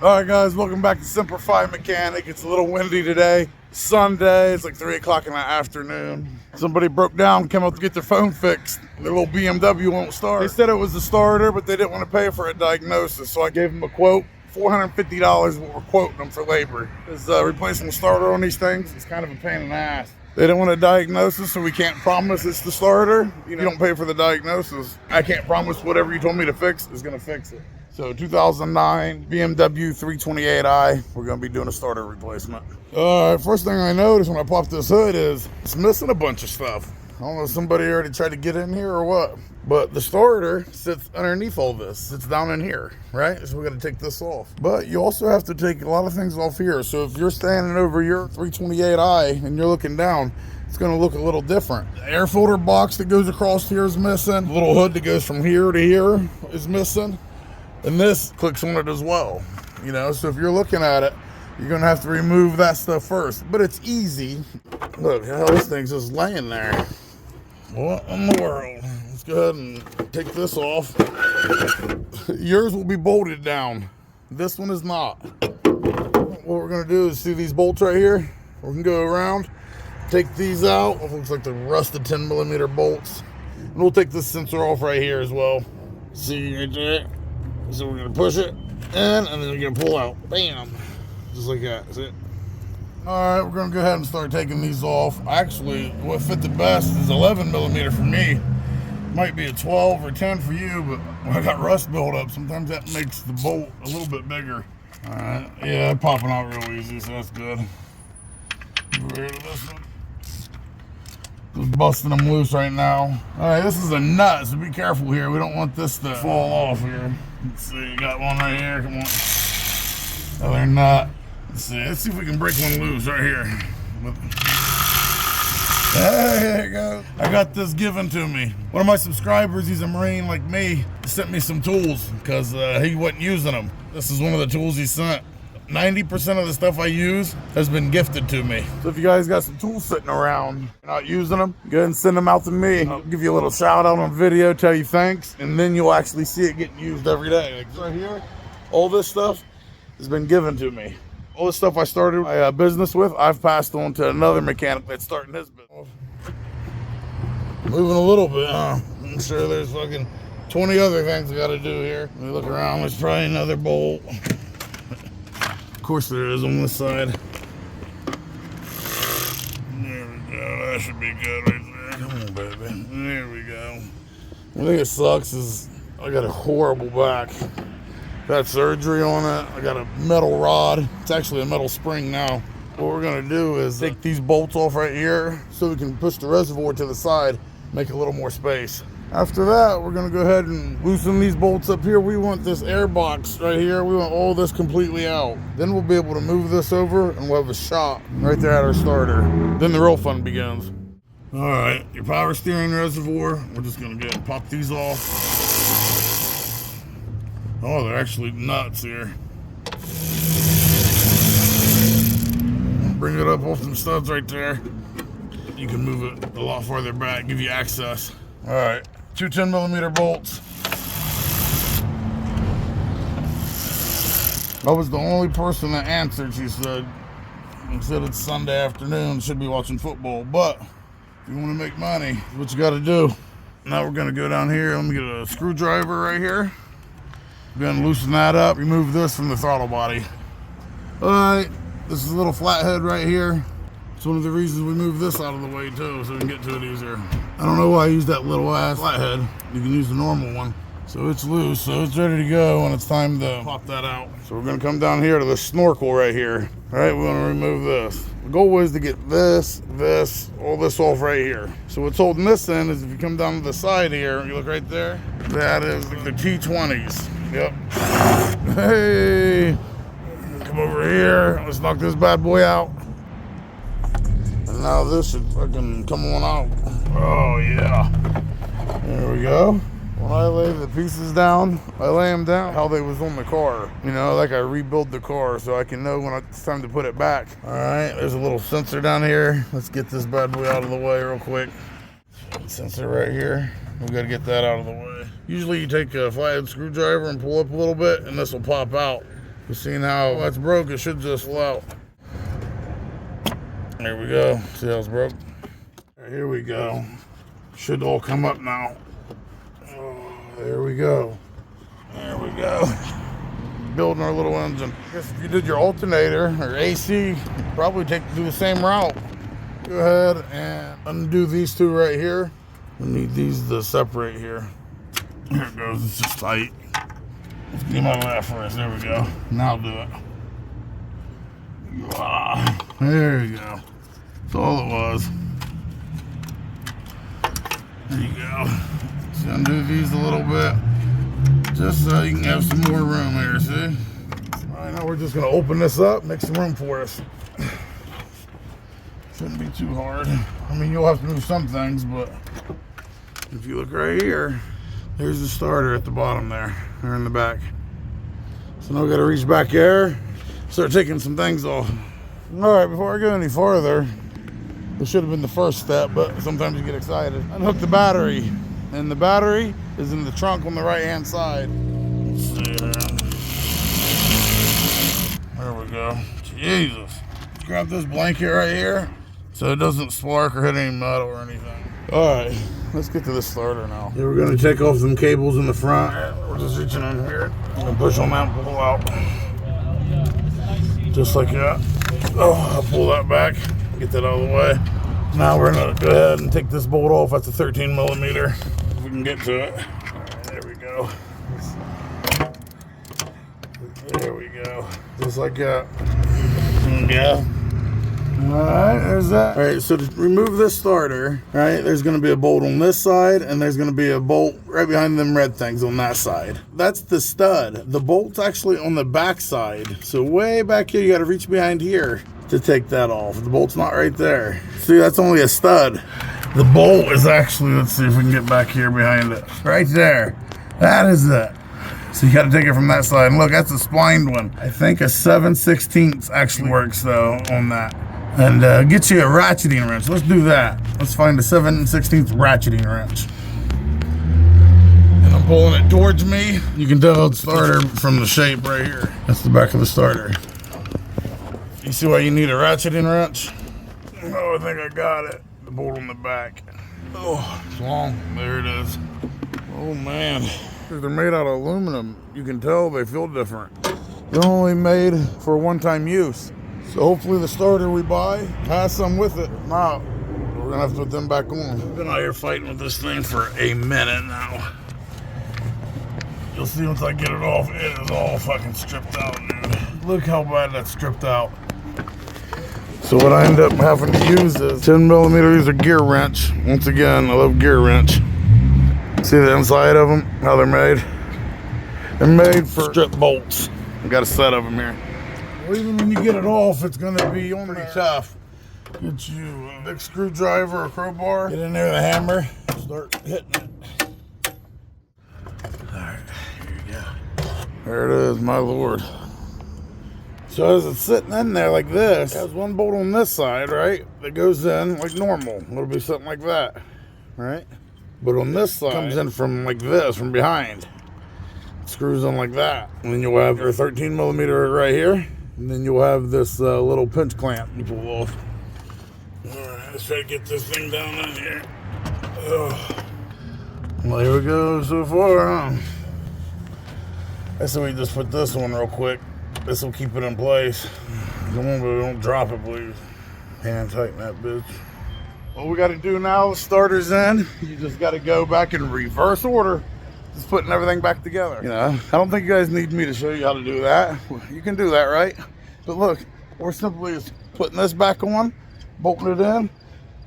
All right, guys, welcome back to Semper Fi Mechanic. It's a little windy today. Sunday, it's like 3 o'clock in the afternoon. Somebody broke down, came out to get their phone fixed. Their little BMW won't start. They said it was the starter, but they didn't want to pay for a diagnosis, so I gave them a quote. $450 what we're quoting them for labor. Is replacing the starter on these things. It's kind of a pain in the ass. They didn't want a diagnosis, so we can't promise it's the starter. You don't pay for the diagnosis. I can't promise whatever you told me to fix is going to fix it. So 2009 BMW 328i, we're going to be doing a starter replacement. First thing I noticed when I popped this hood is it's missing a bunch of stuff. I don't know if somebody already tried to get in here or what, but the starter sits underneath all this. Sits down in here, right? So we got to take this off. But you also have to take a lot of things off here. So if you're standing over your 328i and you're looking down, it's going to look a little different. The air filter box that goes across here is missing. The little hood that goes from here to here is missing. And this clicks on it as well. So if you're looking at it, you're going to have to remove that stuff first. But it's easy. Look, how this thing's just laying there. What in the world? Let's go ahead and take this off. Yours will be bolted down. This one is not. What we're going to do is see these bolts right here. We can go around, take these out. It looks like the rusted 10mm bolts. And we'll take this sensor off right here as well. See right there? So we're going to push it in, and then we're going to pull out. Bam. Just like that. That's it. Alright, we're going to go ahead and start taking these off. Actually, what fit the best is 11mm for me. Might be a 12 or 10 for you, but when I got rust built up, sometimes that makes the bolt a little bit bigger. Alright, yeah, popping out real easy, so that's good. Get rid of this one. Just busting them loose right now. Alright, this is a nut, so be careful here. We don't want this to fall off here. Let's see, you got one right here. Come on. Other nut. Let's see if we can break one loose right here. There you go. I got this given to me. One of my subscribers, he's a Marine like me, sent me some tools because he wasn't using them. This is one of the tools he sent. 90% of the stuff I use has been gifted to me. So if you guys got some tools sitting around, you're not using them, go ahead and send them out to me. I'll give you a little shout out on video, tell you thanks, and then you'll actually see it getting used every day. Like right here, all this stuff has been given to me. All the stuff I started my business with, I've passed on to another mechanic that's starting his business. Moving a little bit, huh? I'm sure there's fucking 20 other things I gotta do here. Let me look around, there's probably another bolt. Of course there is on this side. There we go, that should be good right there. Come on, baby. There we go. One thing that sucks is I got a horrible back. Got surgery on it. I got a metal rod. It's actually a metal spring now. What we're gonna do is take these bolts off right here so we can push the reservoir to the side, make a little more space. After that, we're gonna go ahead and loosen these bolts up here. We want this air box right here. We want all this completely out. Then we'll be able to move this over and we'll have a shop right there at our starter. Then the real fun begins. All right, your power steering reservoir. We're just gonna go ahead and pop these off. Oh, they're actually nuts here. Bring it up off some studs right there. You can move it a lot farther back, give you access. All right, two 10mm bolts. I was the only person that answered, she said. She said it's Sunday afternoon, should be watching football, but if you want to make money, that's what you got to do. Now we're going to go down here. Let me get a screwdriver right here. We're going to loosen that up, remove this from the throttle body. All right, this is a little flathead right here. It's one of the reasons we moved this out of the way too, so we can get to it easier. I don't know why I used that little ass flathead. You can use the normal one. So it's loose, so it's ready to go, and it's time to pop that out. So we're gonna come down here to the snorkel right here. All right, we're gonna remove this. The goal was to get this, all this off right here. So what's holding this in is if you come down to the side here, you look right there, that is the T20s. Yep. Hey, come over here. Let's knock this bad boy out. And now this should fucking come on out. Oh yeah. There we go. When I lay the pieces down, I lay them down how they was on the car. You know, like I rebuild the car so I can know when it's time to put it back. All right, there's a little sensor down here. Let's get this bad boy out of the way real quick. Sensor right here. We gotta get that out of the way. Usually you take a flathead screwdriver and pull up a little bit and this will pop out. You see now that's broke, it should just flow. There we go. See how it's broke? Right, here we go. Should all come up now. Oh, there we go. There we go. Building our little engine. I guess if you did your alternator or AC, you'd probably do the same route. Go ahead and undo these two right here. We need these to separate here. Here it goes, it's just tight. Let's get my left first, there we go. Now I'll do it. There you go. That's all it was. There you go. So undo these a little bit, just so you can have some more room here, see? All right, now we're just gonna open this up, make some room for us. Shouldn't be too hard. I mean, you'll have to move some things, but if you look right here, there's the starter at the bottom there, or in the back. So now we gotta reach back there, start taking some things off. All right, before I go any farther, this should have been the first step, but sometimes you get excited. Unhook the battery, and the battery is in the trunk on the right-hand side. Let's see there. There we go. Jesus. Grab this blanket right here so it doesn't spark or hit any metal or anything. All right, let's get to the starter now. Yeah, we're gonna take off some cables in the front. We're just reaching in here. I'm gonna push on that and pull out. Just like that. Oh, I'll pull that back, get that out of the way. Now we're gonna go ahead and take this bolt off. That's a 13 millimeter. If we can get to it. All right, there we go. There we go. Just like that. Yeah. Alright, there's that. Alright, so to remove this starter, right, there's going to be a bolt on this side, and there's going to be a bolt right behind them red things on that side. That's the stud. The bolt's actually on the back side. So way back here, you got to reach behind here to take that off. The bolt's not right there. See, that's only a stud. The bolt is actually, let's see if we can get back here behind it. Right there. That is it. So you got to take it from that side. And look, that's a splined one. I think a 7/16 actually works though on that. And get you a ratcheting wrench. Let's do that. Let's find a 7/16 ratcheting wrench. And I'm pulling it towards me. You can tell the starter from the shape right here. That's the back of the starter. You see why you need a ratcheting wrench? Oh, I think I got it. The bolt on the back. Oh, it's long. There it is. Oh man. They're made out of aluminum. You can tell they feel different. They're only made for one-time use. So hopefully the starter we buy has some with it. If not, we're gonna have to put them back on. I've been out here fighting with this thing for a minute now. You'll see once I get it off, it is all fucking stripped out, dude. Look how bad that's stripped out. So what I end up having to use is 10 millimeters of gear wrench. Once again, I love gear wrench. See the inside of them, how they're made? They're made for strip bolts. I've got a set of them here. Well, even when you get it off, it's gonna be pretty tough. Get you a big screwdriver or crowbar, get in there with a hammer, start hitting it. All right, here you go. There it is, my lord. So as it's sitting in there like this, it has one bolt on this side, right? That goes in like normal. It'll be something like that, right? But on this side, it comes in from like this, from behind. It screws in like that. And then you'll have your 13 millimeter right here. And then you'll have this little pinch clamp you pull off. All right, let's try to get this thing down in here. Ugh. Well, here we go so far, huh? I say we just put this one real quick. This will keep it in place. Don't drop it, please. Hand tighten that bitch. What we got to do now, the starter's in. You just got to go back in reverse order. Just putting everything back together. You know, I don't think you guys need me to show you how to do that. You can do that, right? But look, we're simply just putting this back on, bolting it in,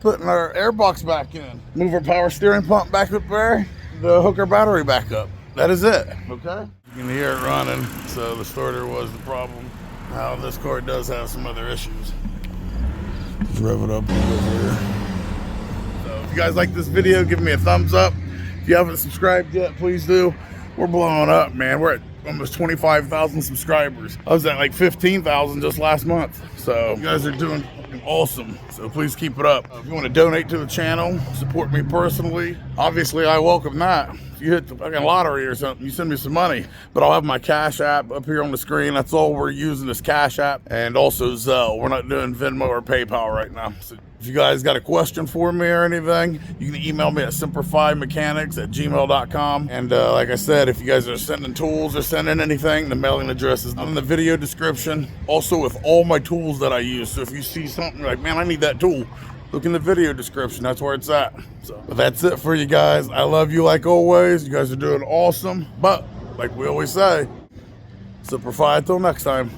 putting our air box back in, move our power steering pump back up there, to hook our battery back up. That is it, okay? You can hear it running, so the starter was the problem. Now this car does have some other issues. Just rev it up over here. So if you guys like this video, give me a thumbs up. If you haven't subscribed yet, please do. We're blowing up, man. We're at almost 25,000 subscribers. I was at like 15,000 just last month. So you guys are doing awesome. So please keep it up. If you want to donate to the channel, support me personally, obviously I welcome that. If you hit the fucking lottery or something, you send me some money. But I'll have my Cash App up here on the screen. That's all we're using is Cash App and also Zelle. We're not doing Venmo or PayPal right now. So if you guys got a question for me or anything, you can email me at semperfimechanics@gmail.com. And like I said, if you guys are sending tools or sending anything, the mailing address is in the video description. Also with all my tools that I use. So if you see something like, man, I need that tool, look in the video description. That's where it's at. So but that's it for you guys. I love you like always. You guys are doing awesome. But like we always say, Semper Fi till next time.